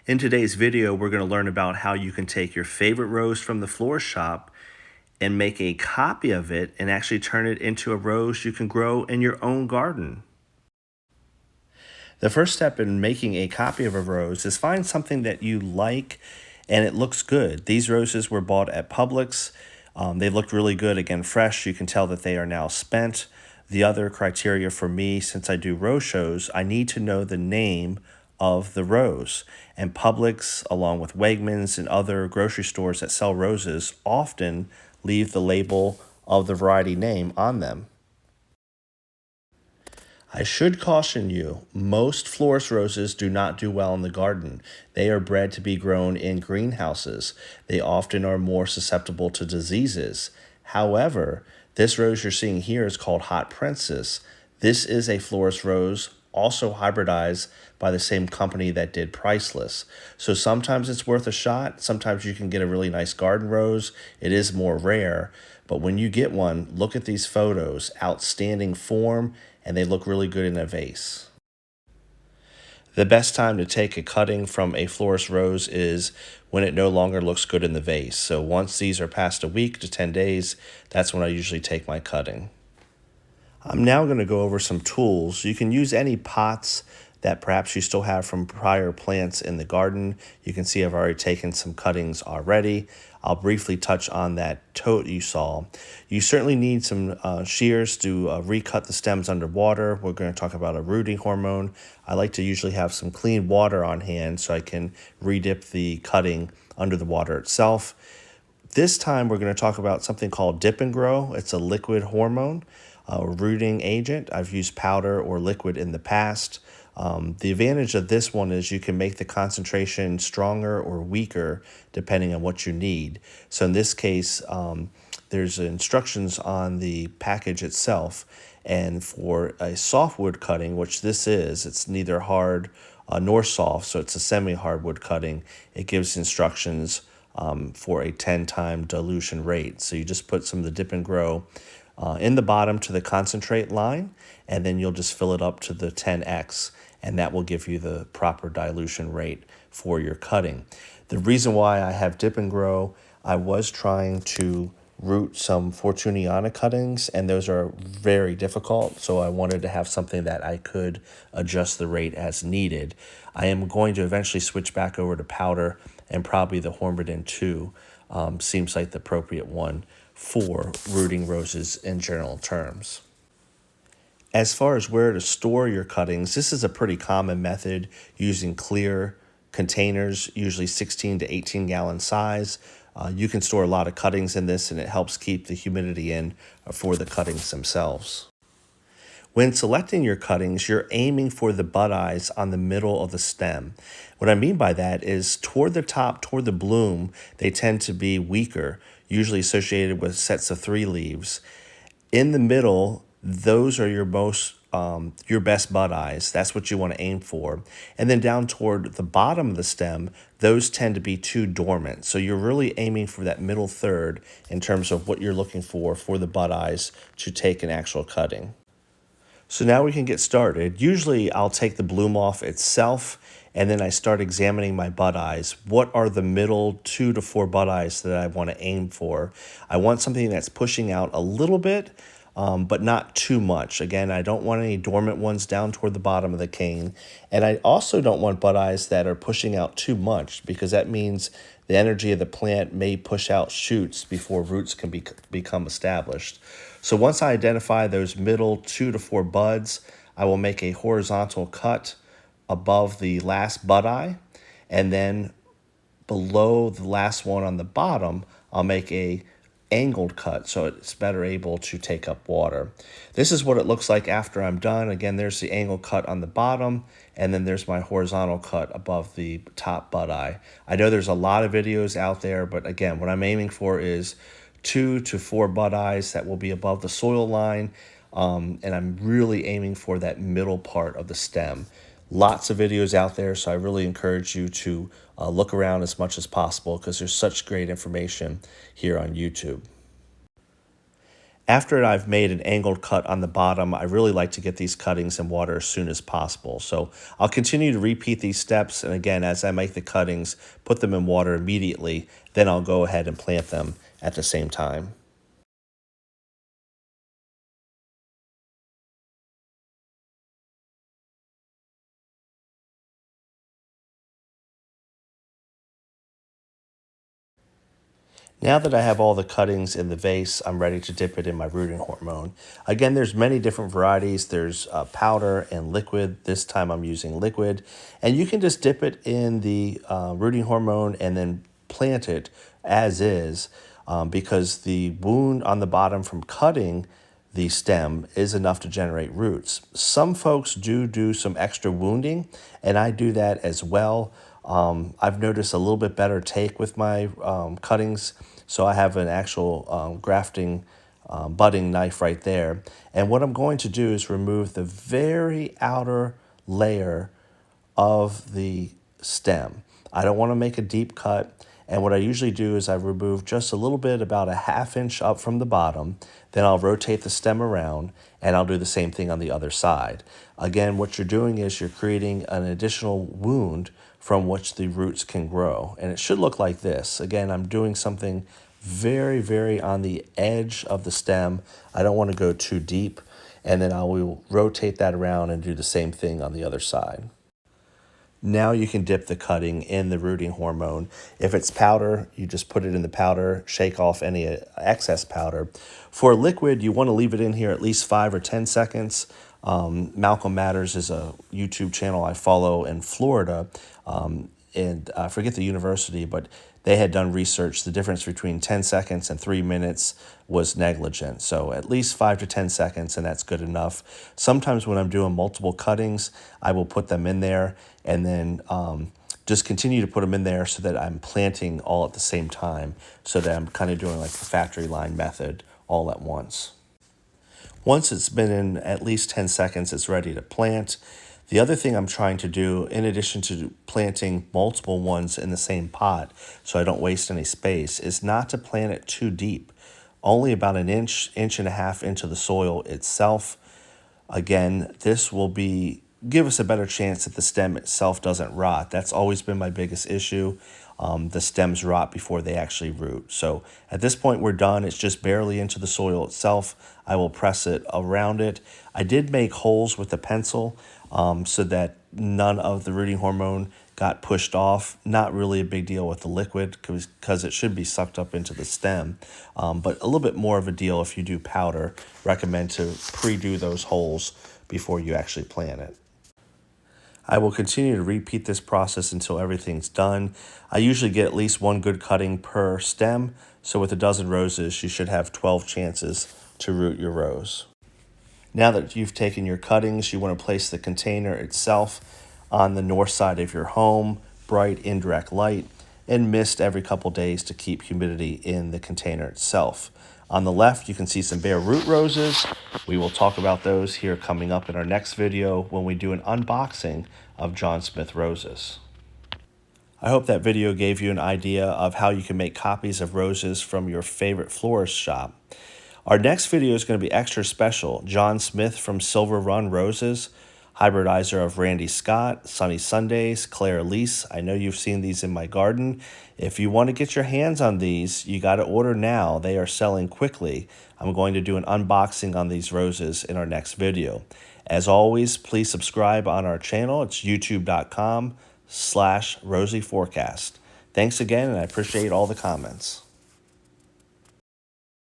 In today's video, we're going to learn about how you can take your favorite rose from the florist shop and make a copy of it and actually turn it into a rose you can grow in your own garden. The first step in making a copy of a rose is find something that you like and it looks good. These roses were bought at Publix. They looked really good, again, fresh. You can tell that they are now spent. The other criteria for me, since I do rose shows, I need to know the name of the rose. And Publix, along with Wegmans and other grocery stores that sell roses, often leave the label of the variety name on them. I should caution you, most florist roses do not do well in the garden. They are bred to be grown in greenhouses. They often are more susceptible to diseases. However, this rose you're seeing here is called Hot Princess. This is a florist rose, also hybridized by the same company that did Priceless. So sometimes it's worth a shot. Sometimes you can get a really nice garden rose. It is more rare. But when you get one, look at these photos. Outstanding form, and they look really good in a vase. The best time to take a cutting from a florist rose is when it no longer looks good in the vase. So once these are past a week to 10 days, that's when I usually take my cutting. I'm now going to go over some tools. You can use any pots that perhaps you still have from prior plants in the garden. You can see I've already taken some cuttings already. I'll briefly touch on that tote you saw. You certainly need some shears to recut the stems underwater. We're going to talk about a rooting hormone. I like to usually have some clean water on hand so I can redip the cutting under the water itself. This time we're going to talk about something called Dip and Grow. It's a liquid hormone, rooting agent. I've used powder or liquid in the past. The advantage of this one is you can make the concentration stronger or weaker depending on what you need. So in this case, there's instructions on the package itself. And for a softwood cutting, which this is, it's neither hard nor soft, so it's a semi-hardwood cutting. It gives instructions for a 10-time dilution rate. So you just put some of the Dip and Grow in the bottom to the concentrate line, and then you'll just fill it up to the 10x, and that will give you the proper dilution rate for your cutting. The reason why I have Dip and Grow, I was trying to root some Fortuniana cuttings, and those are very difficult, so I wanted to have something that I could adjust the rate as needed. I am going to eventually switch back over to powder, and probably the Hormone 2 seems like the appropriate one for rooting roses in general terms. As far as where to store your cuttings, this is a pretty common method using clear containers, usually 16 to 18 gallon size. You can store a lot of cuttings in this, and it helps keep the humidity in for the cuttings themselves. When selecting your cuttings, you're aiming for the bud eyes on the middle of the stem. What I mean by that is toward the top, toward the bloom, they tend to be weaker, usually associated with sets of 3 leaves. In the middle, those are your best bud eyes. That's what you want to aim for. And then down toward the bottom of the stem, those tend to be too dormant. So you're really aiming for that middle third in terms of what you're looking for the bud eyes to take an actual cutting. So now we can get started. Usually I'll take the bloom off itself, and then I start examining my bud eyes. What are the middle 2 to 4 bud eyes that I want to aim for? I want something that's pushing out a little bit, but not too much. Again, I don't want any dormant ones down toward the bottom of the cane. And I also don't want bud eyes that are pushing out too much, because that means the energy of the plant may push out shoots before roots can become established. So once I identify those middle 2 to 4 buds, I will make a horizontal cut above the last bud eye, and then below the last one on the bottom, I'll make a angled cut so it's better able to take up water. This is what it looks like after I'm done. Again, there's the angled cut on the bottom, and then there's my horizontal cut above the top bud eye. I know there's a lot of videos out there, but again, what I'm aiming for is 2 to 4 bud eyes that will be above the soil line, and I'm really aiming for that middle part of the stem. Lots of videos out there, so I really encourage you to look around as much as possible, because there's such great information here on YouTube. After I've made an angled cut on the bottom, I really like to get these cuttings in water as soon as possible. So I'll continue to repeat these steps. And again, as I make the cuttings, put them in water immediately. Then I'll go ahead and plant them at the same time. Now that I have all the cuttings in the vase, I'm ready to dip it in my rooting hormone. Again, there's many different varieties. There's powder and liquid. This time I'm using liquid. And you can just dip it in the rooting hormone and then plant it as is, because the wound on the bottom from cutting the stem is enough to generate roots. Some folks do some extra wounding, and I do that as well. I've noticed a little bit better take with my cuttings, so I have an actual grafting budding knife right there. And what I'm going to do is remove the very outer layer of the stem. I don't want to make a deep cut. And what I usually do is I remove just a little bit, about a ½ inch up from the bottom. Then I'll rotate the stem around and I'll do the same thing on the other side. Again, what you're doing is you're creating an additional wound from which the roots can grow. And it should look like this. Again, I'm doing something very on the edge of the stem. I don't want to go too deep. And then I will rotate that around and do the same thing on the other side. Now you can dip the cutting in the rooting hormone. If it's powder, you just put it in the powder, shake off any excess powder. For liquid, you want to leave it in here at least 5 or 10 seconds. Malcolm Matters is a YouTube channel I follow in Florida, and I forget the university, but they had done research. The difference between 10 seconds and 3 minutes was negligent. So at least 5 to 10 seconds, and that's good enough. Sometimes when I'm doing multiple cuttings, I will put them in there and then just continue to put them in there so that I'm planting all at the same time, so that I'm kind of doing like the factory line method all at once. Once it's been in at least 10 seconds, it's ready to plant. The other thing I'm trying to do, in addition to planting multiple ones in the same pot so I don't waste any space, is not to plant it too deep. Only about an inch, inch and a half into the soil itself. Again, this will give us a better chance that the stem itself doesn't rot. That's always been my biggest issue. The stems rot before they actually root. So at this point, we're done. It's just barely into the soil itself. I will press it around it. I did make holes with the pencil so that none of the rooting hormone got pushed off. Not really a big deal with the liquid because it should be sucked up into the stem, but a little bit more of a deal if you do powder. Recommend to pre-do those holes before you actually plant it. I will continue to repeat this process until everything's done. I usually get at least one good cutting per stem, so with a dozen roses, you should have 12 chances to root your rose. Now that you've taken your cuttings, you want to place the container itself on the north side of your home, bright indirect light, and mist every couple days to keep humidity in the container itself. On the left, you can see some bare root roses. We will talk about those here coming up in our next video when we do an unboxing of John Smith roses. I hope that video gave you an idea of how you can make copies of roses from your favorite florist shop. Our next video is going to be extra special. John Smith from Silver Run Roses, hybridizer of Randy Scott, Sunny Sundays, Claire Lise. I know you've seen these in my garden. If you want to get your hands on these, you got to order now. They are selling quickly. I'm going to do an unboxing on these roses in our next video. As always, please subscribe on our channel. It's youtube.com/RosieForecast. Thanks again, and I appreciate all the comments.